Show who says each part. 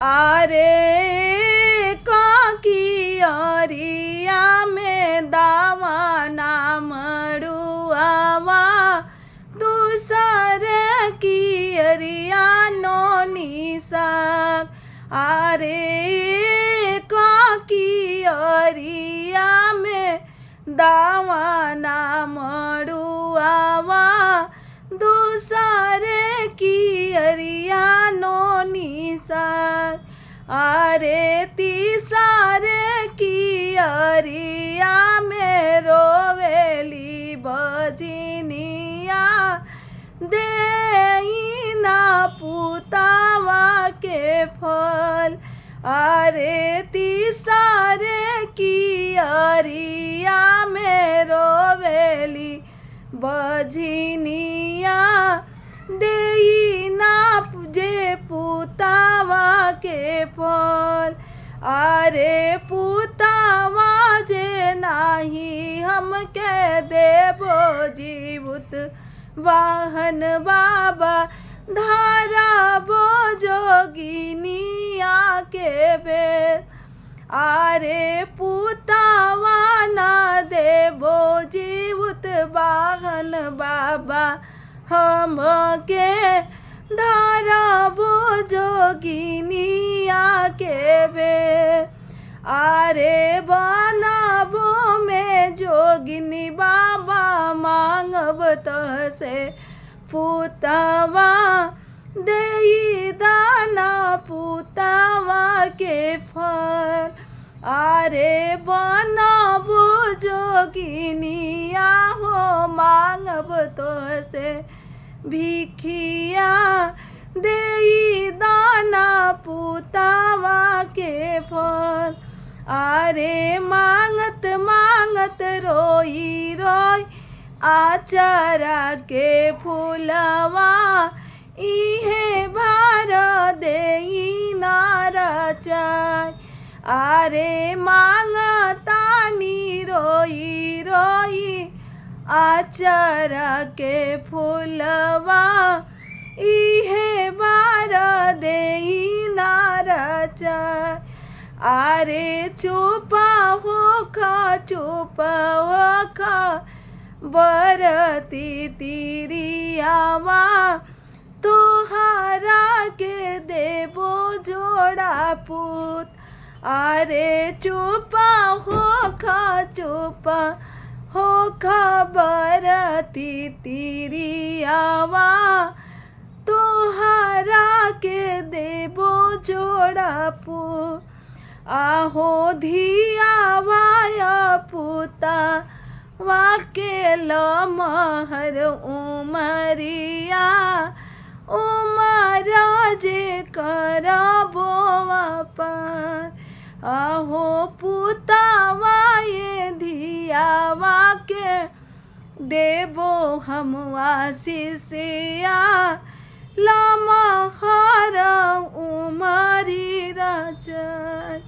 Speaker 1: आरे काकी अरिया में दावा ना मड़ुआवा दूसरे की अरिया नो निशाक। आरे काकी अरिया में दावा ना मड़ुआवा दूसरे की अरिया नो निशाक। अरे तीसरे की अरिया में रोवेली बजनिया देई ना पुतावा के फल। अरे तीसरे की अरिया में रोवेली बजनिया देई ना जे पुतावा के फल। अरे पुतावा जे नाही हमके देबो जीवुत वाहन बाबा धाराबो जोगिनिया के बेर। अरे पुतावा ना देबो जीवुत वाहन बाबा हमके धाराबो जोगिनिया के बेर। अरे बनाबो में जोगिनी बाबा मांगब तसे पुतावा देई दाना पुतावा के फल। अरे बनाबो जोगिनिया हो मांगब तसे भिखिया देई दाना पुतावा के फल। अरे मांगत मांगत रोई रोई आचारा के फूलवा इहे भार देई नाराचाय। अरे मांगतानी रोई रोई आचारा के फूलवा इहे बार देई नाराचाय। अरे चुपा हो खा बरती तिरियावा तोहारा के देबो जोड़ा पूत। अरे चुपा हो खबर तिरियावा तोहारा के देबो जोड़ा पू। आहो धियावाया पुता वाके लमहर उमरिया उमरा जे करबो पार। आहो पुतावा ये धियावा के देबो हम आशीषिया लमहर उमरी रचय।